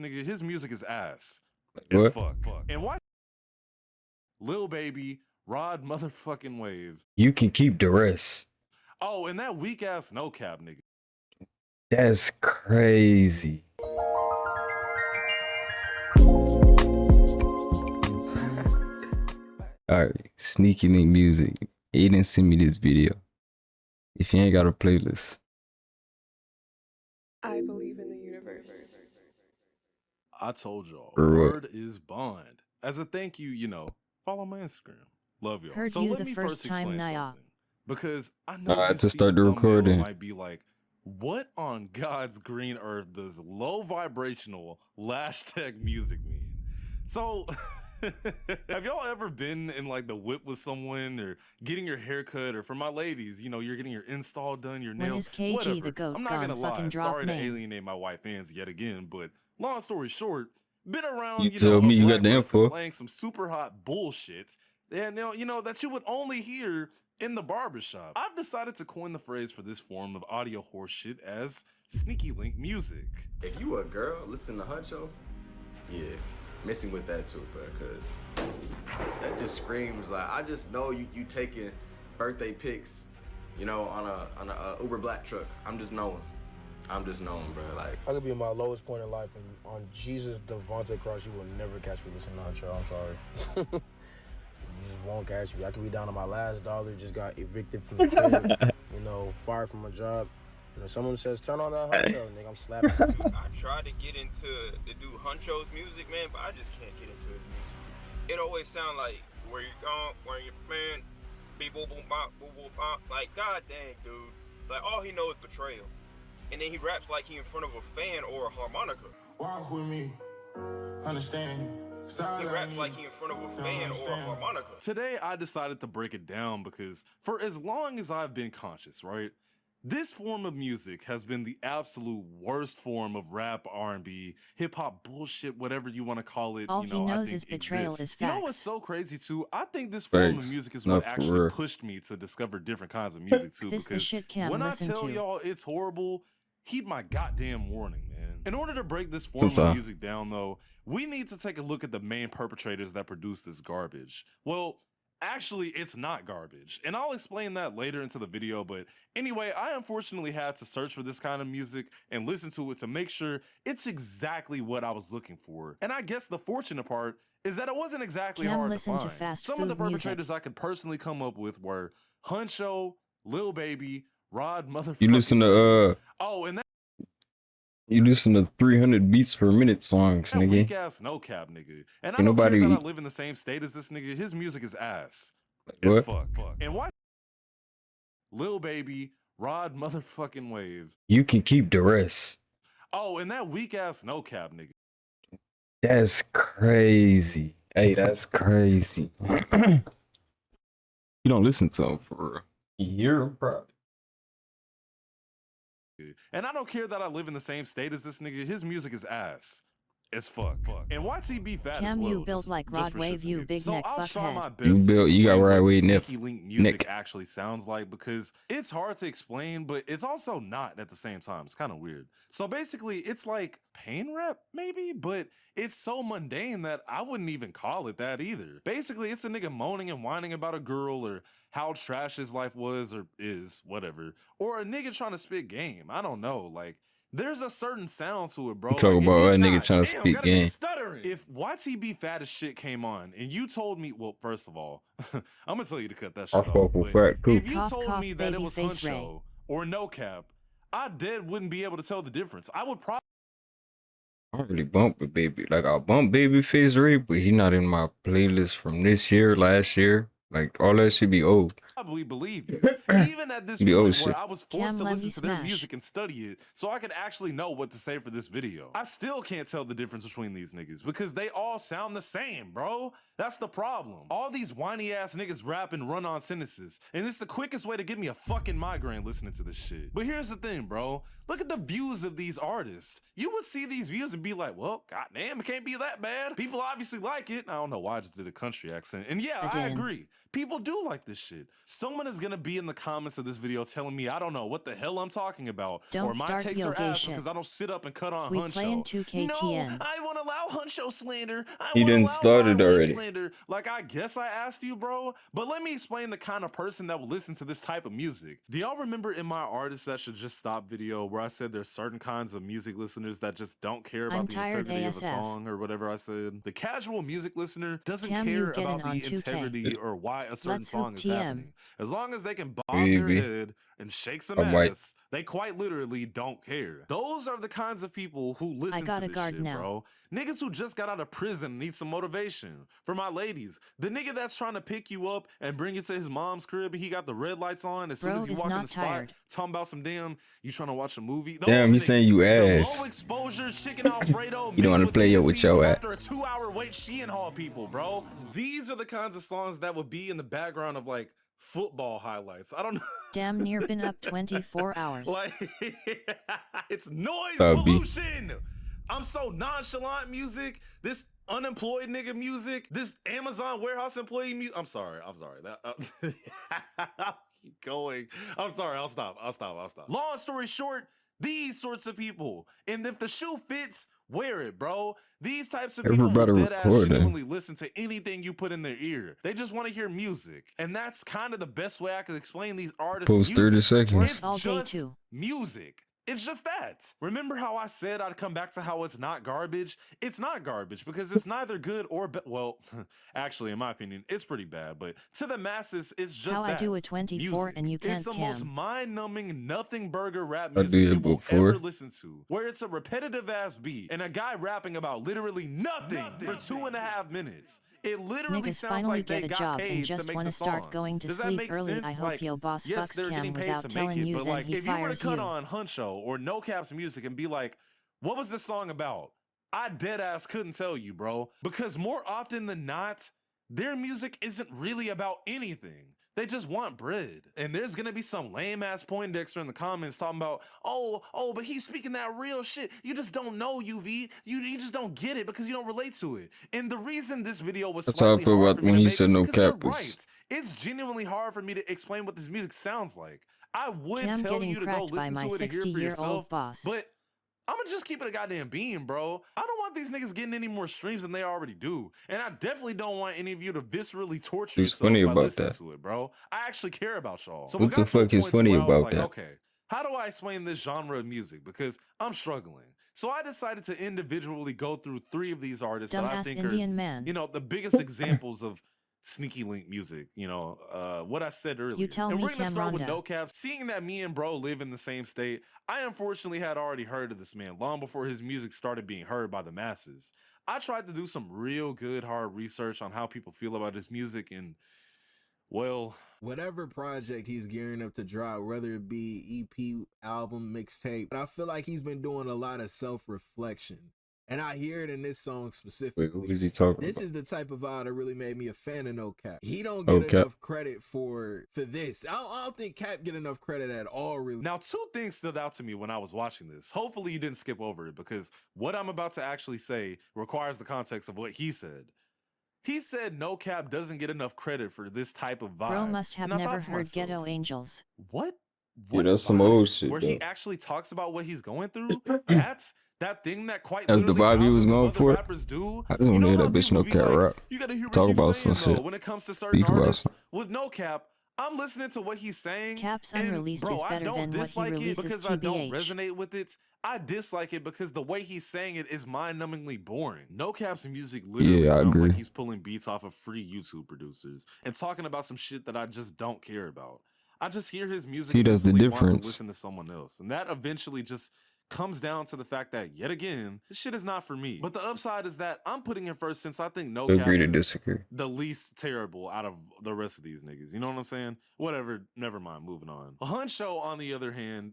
Nigga, his music is ass. What? It's fuck. And why Lil Baby, Rod motherfucking Wave. You can keep the rest. Oh, and that weak ass no cap nigga. That's crazy. Alright, Sneaky Link Music. He didn't send me this video. If you ain't got a playlist. I believe in the universe. I told y'all, For what? word is bond. As a thank you, you know, follow my Instagram. Love y'all. Heard So you let the me first first time, explain Naya. something. Because I know Alright, this to start the thumbnail recording. might be like, what on God's green earth does low vibrational lash tech music mean? So have y'all ever been in like the whip with someone or getting your hair cut, or for my ladies, you know, you're getting your install done, your When nails, is KG whatever. the goat I'm not gone gonna lie, fucking drop sorry to name? alienate my white fans yet again, but long story short, been around, You you know, tell me a you got black the person info. playing some super hot bullshit, and you know that you would only hear in the barbershop. I've decided to coin the phrase for this form of audio horseshit as sneaky link music. If you a girl, listen to Huncho, yeah, messing with that too, bro, cause that just screams like, I just know you taking birthday pics, you know, on a Uber black truck. I'm just knowing, bro. Like, I could be in my lowest point in life, and on Jesus Devontae Cross, you will never catch me listening to Huncho. I'm sorry. You just won't catch me. I could be down to my last dollar, just got evicted from the crib, you know, fired from a job. You know, someone says, turn on that Huncho, nigga, I'm slapping. I tried to get into the dude Huncho's music, man, but I just can't get into his music. It always sound like, where you going, where you been, beep boop boop bop, boop boop bop. Like, god dang, dude. Like, all he knows is betrayal. And then he raps like he in front of a fan or a harmonica. Walk with me, understand me. He raps like he in front of a fan or a harmonica. Today, I decided to break it down because for as long as I've been conscious, right, this form of music has been the absolute worst form of rap, R&B, hip-hop bullshit, whatever you want to call it. All you know, he I knows think is betrayal exists. is You know what's facts. so crazy too? I think this form of Facts. music is No, what for actually real. pushed me to discover different kinds of music too. This the Because shit Cam when I listen tell to. y'all it's horrible, heed my goddamn warning, man. In order to break this form of Sometime. music down though, we need to take a look at the main perpetrators that produce this garbage. Well, actually, it's not garbage, and I'll explain that later into the video, but anyway, I unfortunately had to search for this kind of music and listen to it to make sure it's exactly what I was looking for. And I guess the fortunate part is that it wasn't exactly Cam hard to listen to find. fast Some of the food music. perpetrators I could personally come up with were Huncho, Lil Baby, Rod motherfucking You listen to Wave. Oh, and you listen to 300 beats per minute songs, that nigga. weak ass no cap nigga. And I Ain't don't care that nobody- I live in the same state as this nigga. His music is ass. It's What? fuck. And why Lil Baby, Rod motherfucking Wave. You can keep the rest. Oh, and that weak ass no cap nigga. That's crazy. Hey, that's crazy. You don't listen to him for real. You hear him probably. And I don't care that I live in the same state as this nigga. His music is ass. It's fuck. And YTB fat as Cam, well. you built just- like just Rod for Wave, shits and you giggles. big So neck I'll try my fuckhead. best You to built- you got explain Rod what Wave Sneaky Nick. Link music actually sounds like, because it's hard to explain, but it's also not at the same time. It's kind of weird. So basically, it's like pain rap, maybe, but it's so mundane that I wouldn't even call it that either. Basically, it's a nigga moaning and whining about a girl or how trash his life was or is, whatever. Or a nigga trying to spit game. I don't know. Like, there's a certain sound to it, bro. You talk Like, it about a needs nigga not- trying to damn, spit got a nigga game. stuttering. If YTB fat as shit came on and you told me, well, first of all, I'm gonna tell you to cut that shit I off. fuck with But fat too. if you Cough, told cough, me that it baby was face Ray. Huncho or no cap, I dead wouldn't be able to tell the difference. I would probably I don't really bump with Baby. Like, I bump Babyface Ray, but he not in my playlist from this year, last year. Like, all that should be old. believe you. Even at this Be old point shit. where I was forced Cam, to let listen me to their smash. music and study it so I could actually know what to say for this video. I still can't tell the difference between these niggas because they all sound the same, bro. That's the problem. All these whiny ass niggas rap and run on sentences, and it's the quickest way to give me a fucking migraine listening to this shit. But here's the thing, bro. Look at the views of these artists. You would see these views and be like, well, goddamn, it can't be that bad. People obviously like it. I don't know why I just did a country accent. And yeah, I Again. agree. People do like this shit. someone is gonna be in the comments of this video telling me I don't know what the hell I'm talking about, Don't or my start takes are yo-gay ass shit. because I don't sit up and cut on We play in Huncho. 2KTN. No, I won't allow Huncho slander. I He won't done allow started Wale already. slander. Like, I guess I asked you, bro, but let me explain the kind of person that will listen to this type of music. Do y'all remember in my artist that should just stop video where I said there's certain kinds of music listeners that just don't care about I'm the tired integrity of a ASF. song or whatever I said? The casual music listener doesn't Damn, you care getting about on the 2K. integrity or why a certain Let's hoop song is TM. happening. As long as they can bob their Maybe. head and shake some I might. ass, they quite literally don't care. Those are the kinds of people who listen got to a this guard shit, now. bro. Niggas who just got out of prison need some motivation. For my ladies, the nigga that's trying to pick you up and bring you to his mom's crib and he got the red lights on as soon Bro as you is walk in not the spot, tired. talking about some damn, you trying to watch a movie? Those Damn, he's saying you niggas, ass. the low exposure chicken Alfredo You don't mixed wanna with play it with Hennessy your ass. after a 2-hour wait Sheehan Hall people, bro. These are the kinds of songs that would be in the background of like football highlights. I don't know. Damn near been up 24 hours. Like, it's noise Bubby. pollution. I'm so nonchalant music. This unemployed nigga music. This Amazon warehouse employee music. I'm sorry. That, I'll keep going. I'm sorry. I'll stop. Long story short, these sorts of people. And if the shoe fits, wear it, bro. These types of people Everybody will dead ass recording. genuinely listen to anything you put in their ear. They just want to hear music. And that's kind of the best way I can explain these artists' Post music. 30 seconds. It's All day just too. music. It's just that. Remember how I said I'd come back to how it's not garbage? It's not garbage because it's neither good or well, actually, in my opinion, it's pretty bad. But to the masses, it's just How that. I do a 24 music. and you can't It's the most cam. mind-numbing, nothing burger rap I music did you will before. ever listen to, where it's a repetitive ass beat and a guy rapping about literally nothing for 2.5 minutes. It literally Niggas sounds finally like they get a got job paid and to just make wanna the start song. going to Does that sleep make early. sense? I hope Like, yo boss yes, fucks they're Cam getting paid without to make telling it, you, but then like, he if you were to fires cut you. on Huncho or No Cap's music and be like, what was this song about? I dead ass couldn't tell you, bro. Because more often than not, their music isn't really about anything. They just want bread. And there's gonna be some lame ass Poindexter in the comments talking about, oh, but he's speaking that real shit. You just don't know, UV. You just don't get it because you don't relate to it. And the reason this video was That's how I slightly feel hard about for me when to he make said is No because you're Cap was- right. It's genuinely hard for me to explain what this music sounds like. I would Cam tell getting you to go cracked by listen my to it and hear it for 60-year-old yourself, boss. but I'm gonna just keep it a goddamn beam, bro. I don't want these niggas getting any more streams than they already do. And I definitely don't want any of you to viscerally torture What's yourselves funny by about listening that? to it, bro. I actually care about y'all. So What we the got to a fuck is point to funny where I was about like, that? okay, how do I explain this genre of music? Because I'm struggling. So I decided to individually go through 3 of these artists that I Dumbass think Indian are, man. you know, the biggest examples of sneaky link music, you know, what I said earlier. tell and me, we're gonna start with Camronda. No Cap. Seeing that me and bro live in the same state, I unfortunately had already heard of this man long before his music started being heard by the masses. I tried to do some real good hard research on how people feel about his music, and well, Whatever project he's gearing up to drop, whether it be EP, album, mixtape, but I feel like he's been doing a lot of self-reflection. And I hear it in this song specifically. Wait, who is he talking This about? is the type of vibe that really made me a fan of No Cap. He don't No get Cap. enough credit for this. I don't think Cap get enough credit at all, really. now 2 things stood out to me when I was watching this. Hopefully you didn't skip over it because what I'm about to actually say requires the context of what he said. He said No Cap doesn't get enough credit for this type of vibe. Bro must have And I thought never to heard myself, Ghetto Angels. What? Yeah, that's some old shit, Where though. he actually talks about what he's going through? That thing that quite That's the literally vibe he was thousands of going other for? rappers do. I just want to hear how that bitch people No be Cap like, rap. you gotta hear what Talk he's about saying, some though, shit. when it comes to certain Speak about artists. some. With No Cap, I'm listening to what he's saying. Cap's and unreleased bro, is I better don't than what he dislike it releases because I don't TBH. resonate with it. I dislike it because the way he's saying it is mind-numbingly boring. No Cap's music literally Yeah, I sounds like agree. he's pulling beats off of free YouTube producers and talking about some shit that I just don't care about. I just hear his music See, and that's the instantly want to difference. listen to someone else. And that eventually just comes down to the fact that, yet again, this shit is not for me. But the upside is that I'm putting him first since I think No Cap Agree to is disagree. the least terrible out of the rest of these niggas. You know what I'm saying? Whatever, never mind, moving on. Huncho, on the other hand,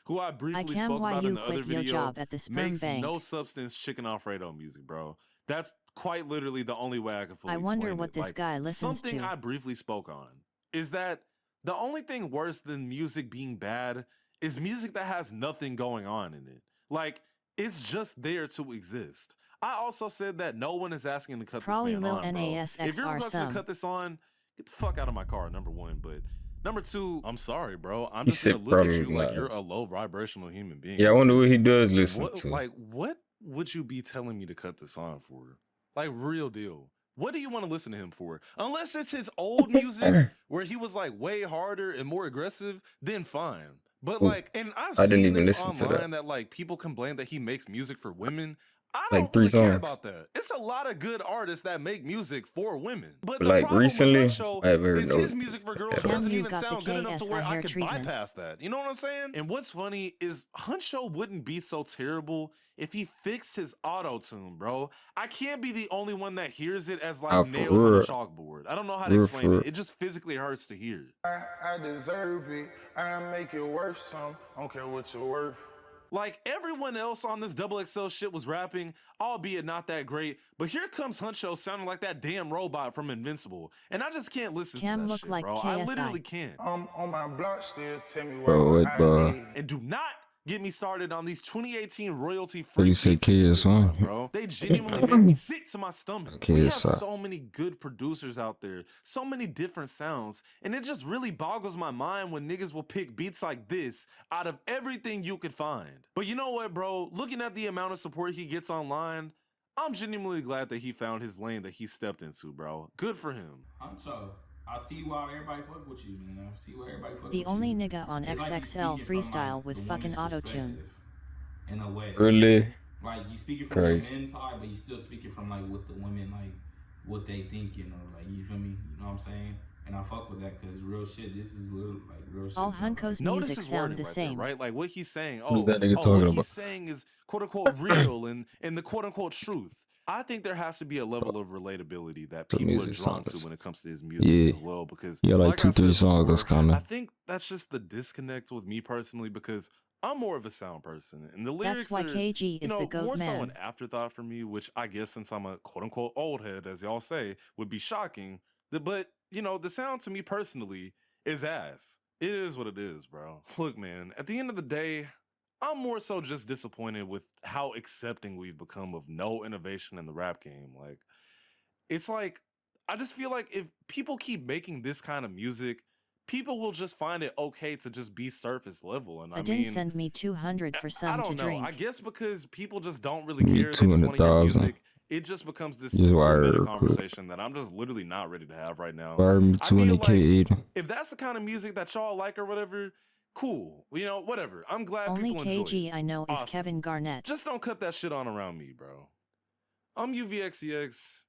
who I briefly Cam, spoke why about in you the other quit your video, job at the sperm makes bank? no substance chicken Alfredo music, bro. That's quite literally the only way I can fully I wonder explain what it. this Like, guy listens something to. I briefly spoke on is that the only thing worse than music being bad is music that has nothing going on in it. Like, it's just there to exist. I also said that no one is asking to cut Probably this man Lil on, bro. NASX If you're are requesting to some. cut this on, get the fuck out of my car, number one. But number two, I'm sorry, bro. I'm He just said gonna look at probably you like you're not. a low vibrational human being. Yeah, I wonder what he does And listen what, to. like, what would you be telling me to cut this on for? Like, real deal. What do you want to listen to him for? Unless it's his old music where he was like way harder and more aggressive, then fine. But like, and I've I didn't seen even this listen to online that. that like people complain that he makes music for women. I Like don't 3 really care songs. about that. It's a lot of good artists that make music for women. But But the like problem recently, with Huncho I haven't heard is no. his music for girls at all. doesn't Damn, you even got the sound good enough to where KSI I hair could treatment. bypass that. You know what I'm saying? And what's funny is Huncho wouldn't be so terrible if he fixed his auto-tune, bro. I can't be the only one that hears it as like Ah, for nails on a real. chalkboard. I don't know how to Real, explain for it. real. It just physically hurts to hear. I deserve it. I make it worth some. I don't care what you're worth. Like everyone else on this XXL shit was rapping, albeit not that great, but here comes Huncho sounding like that damn robot from Invincible. And I just can't listen Cam to that look shit, like bro. I KSI. literally can't. I'm on my block still. Tell me Bro, what what, bro? I need. And do not get me started on these 2018 What royalty-free you say, beats that he put out, KSI? bro. They genuinely make me sick to my stomach. We have KSI. so many good producers out there, so many different sounds, and it just really boggles my mind when niggas will pick beats like this out of everything you could find. But you know what, bro? Looking at the amount of support he gets online, I'm genuinely glad that he found his lane that he stepped into, bro. Good for him. Huncho, I see why everybody fuck with you, man. I see why everybody fuck with The you. only nigga on It's like you XXL speaking from, freestyle like, with the fucking woman's auto-tune. perspective, in a way. Really? Like you speaking from Crazy. the men's side, but you still speaking from like what the women like, what they thinking, or like, you feel me? You know what I'm saying? And I fuck with that because real shit. This is little like real shit. All bro. Huncho's Notice music his sound wording the right same. there, right? Like what he's saying. Who's that nigga what talking he's about? saying is quote unquote real and the quote unquote truth. I think there has to be a level of relatability that The people are music drawn songs. to when it comes to his music Yeah. as well. Because Yeah, like I 2-3 said songs, that's before, kinda- I think that's just the disconnect with me personally because I'm more of a sound person, and the lyrics That's why are, KG is the more GOAT so man. an afterthought for me. Which I guess since I'm a quote unquote old head, as y'all say, would be shocking. But the sound to me personally is ass. It is what it is, bro. Look, man, at the end of the day, I'm more so just disappointed with how accepting we've become of no innovation in the rap game. Like, it's like, I just feel like if people keep making this kind of music, people will just find it okay to just be surface level. And I Adin mean, send me 200 for I some to don't know. drink. I guess because people just don't really Me care. They just want to hear 200,000. music. It just becomes this Just super wire meta real quick. conversation that I'm just literally not ready to have right now. Fire me I feel 200K, like 80. if that's the kind of music that y'all like or whatever, cool. Whatever. I'm glad Only people enjoy KG it. I know is Awesome. Kevin Garnett. Just don't cut that shit on around me, bro. I'm UVXEX.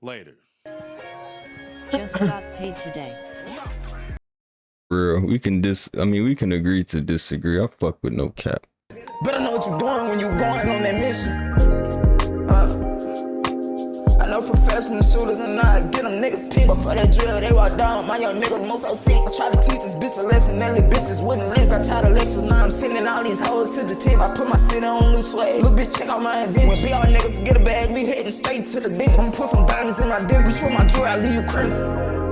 Later. Just got paid today. Real. We can agree to disagree. I fuck with no cap. Better know what you're doing when you're going on that mission. I know professional shooters and I get them niggas pissed. But for that drill, they walk down. My young niggas most so sick. I try to teach this bitch a lesson. That little bitches wouldn't list. I tired of lectures. Now I'm sending all these hoes to the tip. I put my city on loose swag. Little bitch, check out my invention. When be all niggas get a bag, we heading straight to the dick. I'ma put some diamonds in my dick. Reach for my jewelry, I leave you crazy.